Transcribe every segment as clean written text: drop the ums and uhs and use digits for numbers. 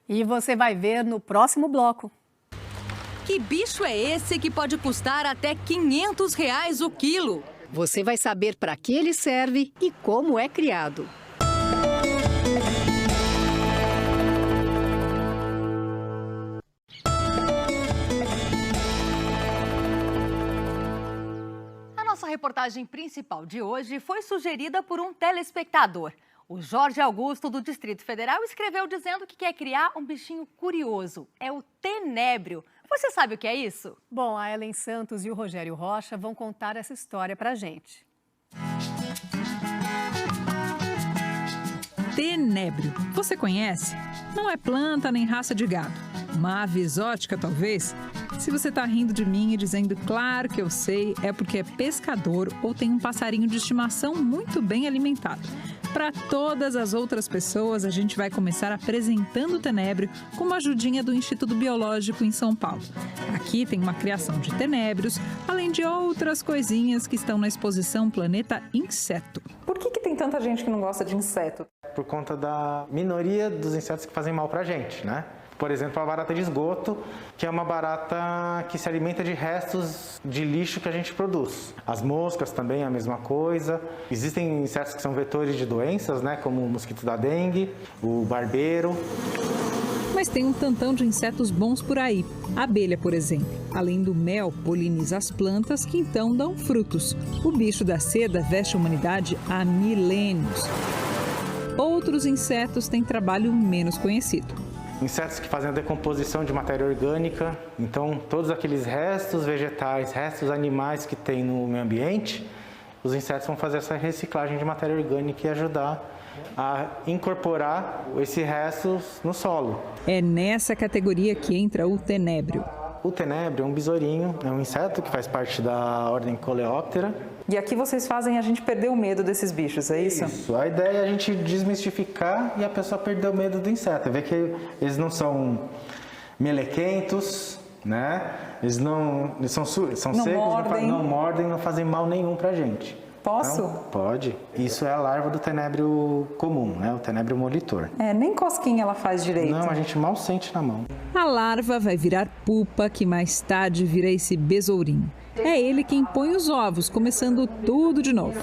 E você vai ver no próximo bloco. Que bicho é esse que pode custar até R$500 o quilo? Você vai saber para que ele serve e como é criado. A nossa reportagem principal de hoje foi sugerida por um telespectador. O Jorge Augusto, do Distrito Federal, escreveu dizendo que quer criar um bichinho curioso. É o tenébrio. Você sabe o que é isso? Bom, a Ellen Santos e o Rogério Rocha vão contar essa história pra gente. Tenébrio. Você conhece? Não é planta nem raça de gado. Uma ave exótica, talvez? Se você tá rindo de mim e dizendo claro que eu sei, é porque é pescador ou tem um passarinho de estimação muito bem alimentado. Para todas as outras pessoas, a gente vai começar apresentando o tenébrio com uma ajudinha do Instituto Biológico em São Paulo. Aqui tem uma criação de tenébrios, além de outras coisinhas que estão na exposição Planeta Inseto. Por que tem tanta gente que não gosta de inseto? Por conta da minoria dos insetos que fazem mal pra gente, né? Por exemplo, a barata de esgoto, que é uma barata que se alimenta de restos de lixo que a gente produz. As moscas também é a mesma coisa. Existem insetos que são vetores de doenças, né? Como o mosquito da dengue, o barbeiro. Mas tem um tantão de insetos bons por aí. A abelha, por exemplo. Além do mel, poliniza as plantas que então dão frutos. O bicho da seda veste a humanidade há milênios. Outros insetos têm trabalho menos conhecido. Insetos que fazem a decomposição de matéria orgânica, então todos aqueles restos vegetais, restos animais que tem no meio ambiente, os insetos vão fazer essa reciclagem de matéria orgânica e ajudar a incorporar esses restos no solo. É nessa categoria que entra o tenébrio. O tenébrio é um besourinho, é um inseto que faz parte da ordem Coleóptera. E aqui vocês fazem a gente perder o medo desses bichos, é isso? Isso. A ideia é a gente desmistificar e a pessoa perder o medo do inseto. Ver que eles não são melequentos, né? Eles são secos, não mordem, não fazem mal nenhum pra gente. Posso? Então, pode. Isso é a larva do tenébrio comum, né? O tenébrio molitor. Nem cosquinha ela faz direito. Não, a gente mal sente na mão. A larva vai virar pupa, que mais tarde vira esse besourinho. É ele quem põe os ovos, começando tudo de novo.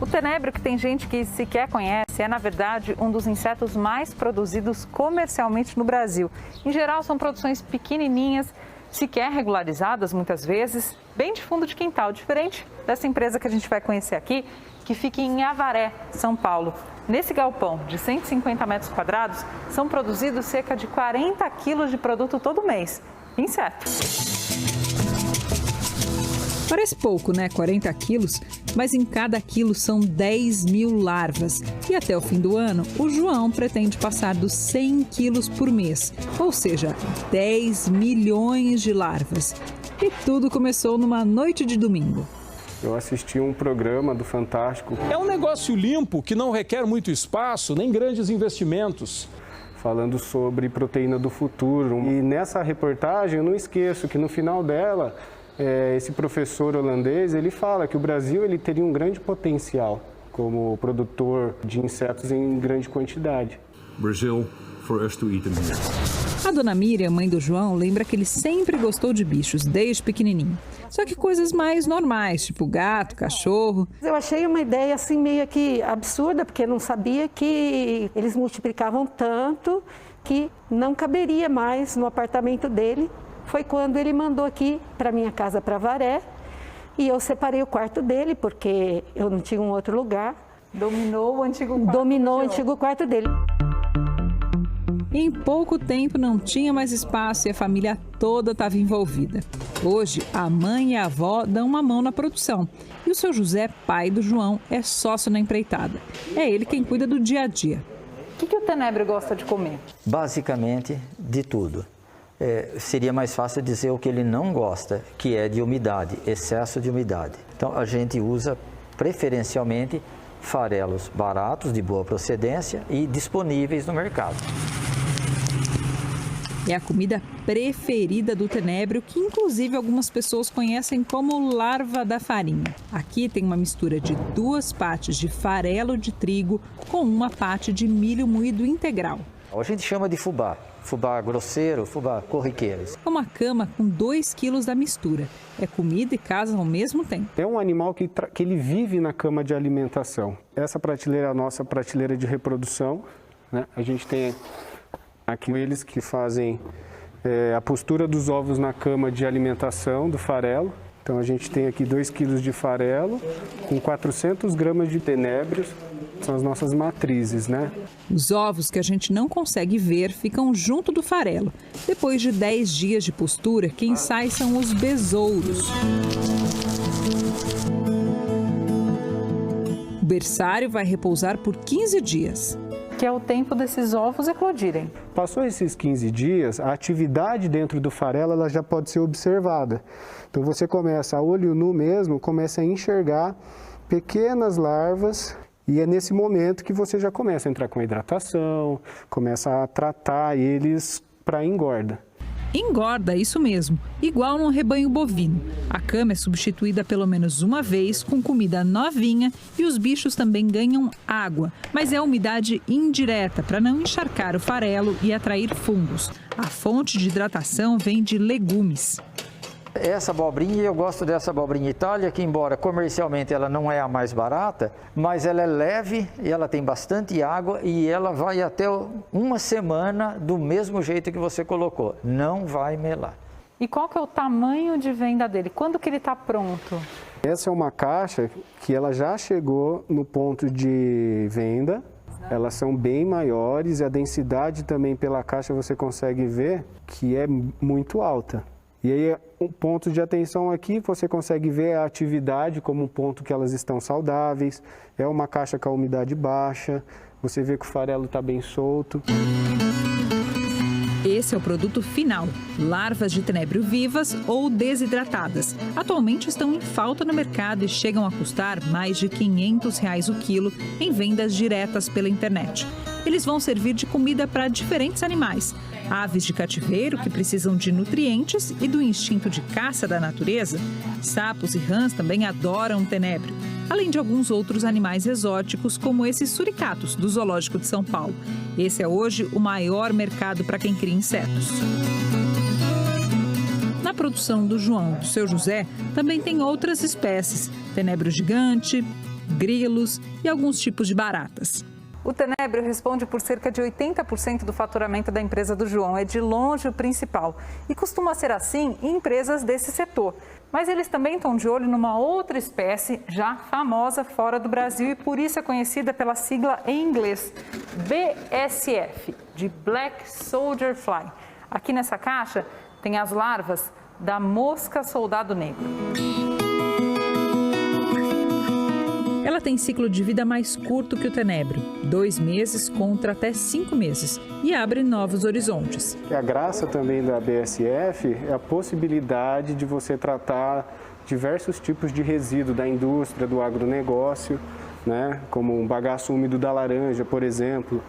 O tenébrio, que tem gente que sequer conhece, é, na verdade, um dos insetos mais produzidos comercialmente no Brasil. Em geral, são produções pequenininhas, sequer regularizadas muitas vezes, bem de fundo de quintal, diferente dessa empresa que a gente vai conhecer aqui, que fica em Avaré, São Paulo. Nesse galpão de 150 metros quadrados, são produzidos cerca de 40 quilos de produto todo mês. Inseto. Parece pouco, né? 40 quilos, mas em cada quilo são 10 mil larvas. E até o fim do ano, o João pretende passar dos 100 quilos por mês, ou seja, 10 milhões de larvas. E tudo começou numa noite de domingo. Eu assisti um programa do Fantástico. É um negócio limpo, que não requer muito espaço, nem grandes investimentos. Falando sobre proteína do futuro. E nessa reportagem eu não esqueço que no final dela, esse professor holandês, ele fala que o Brasil ele teria um grande potencial como produtor de insetos em grande quantidade. Brazil, for us to eat them here. A dona Miriam, mãe do João, lembra que ele sempre gostou de bichos, desde pequenininho. Só que coisas mais normais, tipo gato, cachorro. Eu achei uma ideia assim meio que absurda, porque eu não sabia que eles multiplicavam tanto que não caberia mais no apartamento dele. Foi quando ele mandou aqui para minha casa, para Avaré, e eu separei o quarto dele, porque eu não tinha um outro lugar. Dominou o antigo quarto. Dominou o antigo quarto dele. Em pouco tempo não tinha mais espaço e a família toda estava envolvida. Hoje, a mãe e a avó dão uma mão na produção. E o seu José, pai do João, é sócio na empreitada. É ele quem cuida do dia a dia. O que o tenébrio gosta de comer? Basicamente, de tudo. Seria mais fácil dizer o que ele não gosta, que é de umidade, excesso de umidade. Então, a gente usa preferencialmente farelos baratos, de boa procedência e disponíveis no mercado. É a comida preferida do tenebro, que inclusive algumas pessoas conhecem como larva da farinha. Aqui tem uma mistura de 2 partes de farelo de trigo com 1 parte de milho moído integral. A gente chama de fubá. Fubá grosseiro, fubá corriqueiro. É uma cama com 2 quilos da mistura. É comida e casa ao mesmo tempo. É um animal que ele vive na cama de alimentação. Essa prateleira é a nossa prateleira de reprodução, né? A gente tem aqui eles que fazem a postura dos ovos na cama de alimentação do farelo. Então a gente tem aqui 2 quilos de farelo com 400 gramas de tenébrios, são as nossas matrizes, né? Os ovos que a gente não consegue ver ficam junto do farelo. Depois de 10 dias de postura, quem sai são os besouros. O berçário vai repousar por 15 dias. Que é o tempo desses ovos eclodirem. Passou esses 15 dias, a atividade dentro do farelo ela já pode ser observada. Então você começa a olho nu mesmo, começa a enxergar pequenas larvas e é nesse momento que você já começa a entrar com a hidratação, começa a tratar eles para engorda. Engorda, isso mesmo, igual num rebanho bovino. A cama é substituída pelo menos uma vez com comida novinha e os bichos também ganham água, mas é umidade indireta para não encharcar o farelo e atrair fungos. A fonte de hidratação vem de legumes. Essa abobrinha, eu gosto dessa abobrinha Itália, que embora comercialmente ela não é a mais barata, mas ela é leve e ela tem bastante água e ela vai até 1 semana do mesmo jeito que você colocou, não vai melar. E qual que é o tamanho de venda dele? Quando que ele está pronto? Essa é uma caixa que ela já chegou no ponto de venda, elas são bem maiores e a densidade também pela caixa você consegue ver que é muito alta. E aí, um ponto de atenção aqui, você consegue ver a atividade como um ponto que elas estão saudáveis. É uma caixa com a umidade baixa, você vê que o farelo está bem solto. Esse é o produto final, larvas de tenebro vivas ou desidratadas. Atualmente estão em falta no mercado e chegam a custar mais de R$ 500 o quilo em vendas diretas pela internet. Eles vão servir de comida para diferentes animais. Aves de cativeiro que precisam de nutrientes e do instinto de caça da natureza. Sapos e rãs também adoram o tenebro, além de alguns outros animais exóticos, como esses suricatos do Zoológico de São Paulo. Esse é hoje o maior mercado para quem cria insetos. Na produção do João e do seu José, também tem outras espécies, tenebro gigante, grilos e alguns tipos de baratas. O tenebro responde por cerca de 80% do faturamento da empresa do João. É de longe o principal. E costuma ser assim em empresas desse setor. Mas eles também estão de olho numa outra espécie já famosa fora do Brasil e por isso é conhecida pela sigla em inglês BSF, de Black Soldier Fly. Aqui nessa caixa tem as larvas da mosca soldado negro. Ela tem ciclo de vida mais curto que o tenebro, 2 meses contra até 5 meses, e abre novos horizontes. A graça também da BSF é a possibilidade de você tratar diversos tipos de resíduo da indústria, do agronegócio, né? Como um bagaço úmido da laranja, por exemplo.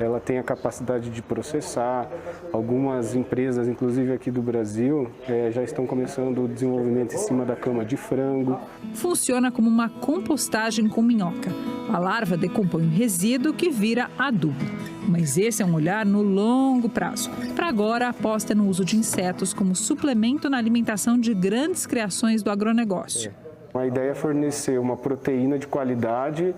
Ela tem a capacidade de processar. Algumas empresas, inclusive aqui do Brasil, já estão começando o desenvolvimento em cima da cama de frango. Funciona como uma compostagem com minhoca. A larva decompõe o resíduo que vira adubo. Mas esse é um olhar no longo prazo. Para agora, a aposta é no uso de insetos como suplemento na alimentação de grandes criações do agronegócio. A ideia é fornecer uma proteína de qualidade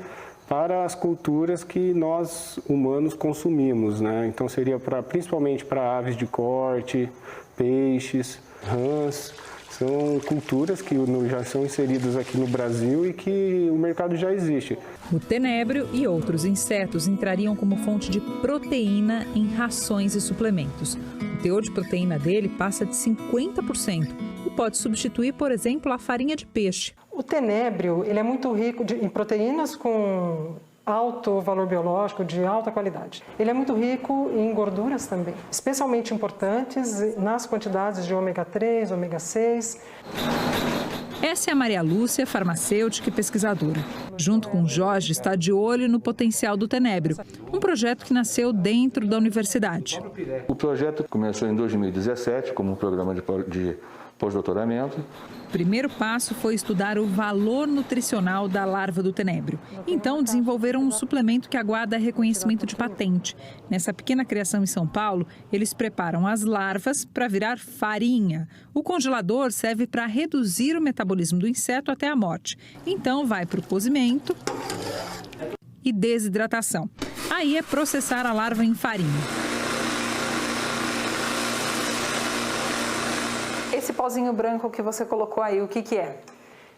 para as culturas que nós humanos consumimos, né? Então seria principalmente para aves de corte, peixes, rãs. São culturas que já são inseridas aqui no Brasil e que o mercado já existe. O tenebro e outros insetos entrariam como fonte de proteína em rações e suplementos. O teor de proteína dele passa de 50% e pode substituir, por exemplo, a farinha de peixe. O tenebro ele é muito rico em proteínas com alto valor biológico, de alta qualidade. Ele é muito rico em gorduras também, especialmente importantes nas quantidades de ômega 3, ômega 6. Essa é a Maria Lúcia, farmacêutica e pesquisadora. Junto com o Jorge, está de olho no potencial do tenebro, um projeto que nasceu dentro da universidade. O projeto começou em 2017 como um programa de pós-doutoramento. O primeiro passo foi estudar o valor nutricional da larva do tenebro. Então, desenvolveram um suplemento que aguarda reconhecimento de patente. Nessa pequena criação em São Paulo, eles preparam as larvas para virar farinha. O congelador serve para reduzir o metabolismo do inseto até a morte. Então, vai para o cozimento e desidratação. Aí é processar a larva em farinha. Esse pozinho branco que você colocou aí, o que que é?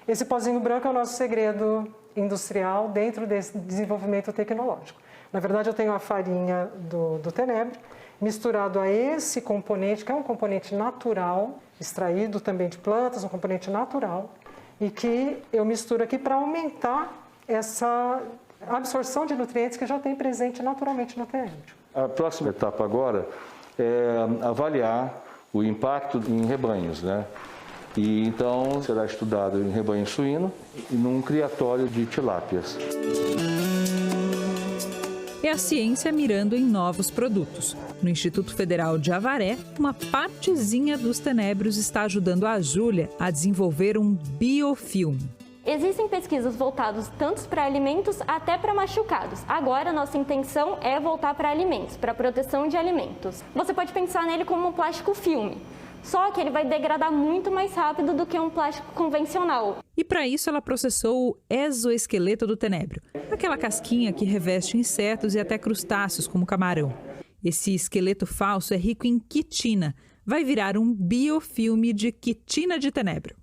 Esse pozinho branco é o nosso segredo industrial dentro desse desenvolvimento tecnológico. Na verdade, eu tenho a farinha do tenebro misturado a esse componente, que é um componente natural, extraído também de plantas, um componente natural, e que eu misturo aqui para aumentar essa absorção de nutrientes que já tem presente naturalmente no tenebro. A próxima etapa agora é avaliar o impacto em rebanhos, né? E então será estudado em rebanho suíno e num criatório de tilápias. É a ciência mirando em novos produtos. No Instituto Federal de Avaré, uma partezinha dos tenebros está ajudando a Júlia a desenvolver um biofilme. Existem pesquisas voltadas tanto para alimentos até para machucados. Agora, nossa intenção é voltar para alimentos, para proteção de alimentos. Você pode pensar nele como um plástico filme, só que ele vai degradar muito mais rápido do que um plástico convencional. E para isso ela processou o exoesqueleto do tenebro, aquela casquinha que reveste insetos e até crustáceos como camarão. Esse esqueleto falso é rico em quitina, vai virar um biofilme de quitina de tenebro.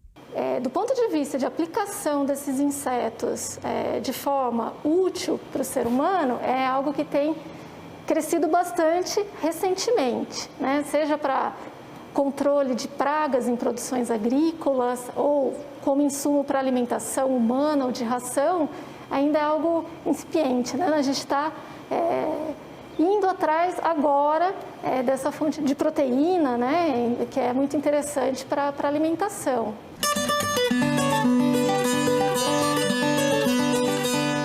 Do ponto de vista de aplicação desses insetos de forma útil para o ser humano, é algo que tem crescido bastante recentemente, né? Seja para controle de pragas em produções agrícolas ou como insumo para alimentação humana ou de ração, ainda é algo incipiente, né? A gente está indo atrás agora dessa fonte de proteína, né? Que é muito interessante para a alimentação.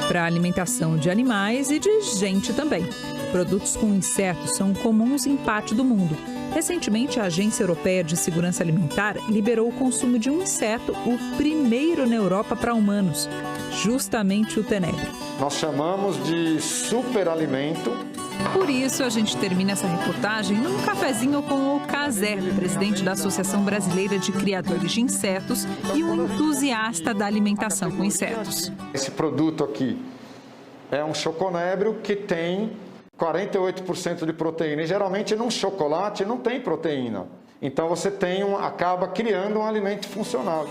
Para a alimentação de animais e de gente também. Produtos com insetos são comuns em parte do mundo. Recentemente, a Agência Europeia de Segurança Alimentar liberou o consumo de um inseto, o primeiro na Europa para humanos, justamente o tenebro. Nós chamamos de superalimento. Por isso, a gente termina essa reportagem num cafezinho com o Cazé, presidente da Associação Brasileira de Criadores de Insetos e um entusiasta da alimentação com insetos. Esse produto aqui é um choconébrio que tem 48% de proteína. E geralmente num chocolate não tem proteína. Então você acaba criando um alimento funcional.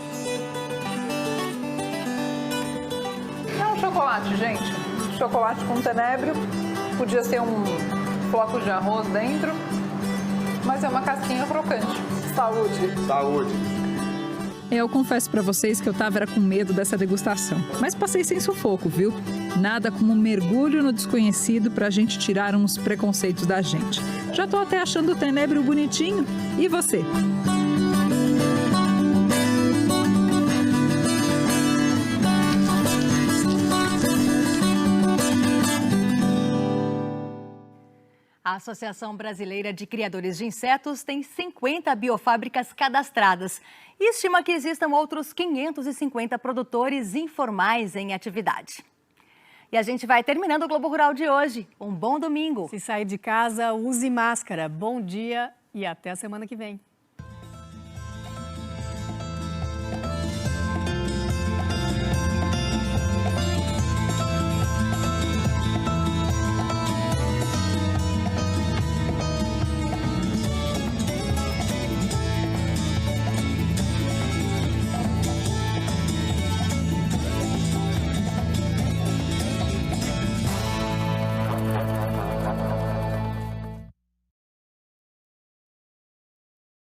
É um chocolate, gente. Chocolate com tenebro. Podia ser um floco de arroz dentro, mas é uma casquinha crocante. Saúde! Saúde! Eu confesso para vocês que eu tava com medo dessa degustação, mas passei sem sufoco, viu? Nada como um mergulho no desconhecido pra gente tirar uns preconceitos da gente. Já tô até achando o tenebro bonitinho. E você? A Associação Brasileira de Criadores de Insetos tem 50 biofábricas cadastradas e estima que existam outros 550 produtores informais em atividade. E a gente vai terminando o Globo Rural de hoje. Um bom domingo. Se sair de casa, use máscara. Bom dia e até a semana que vem.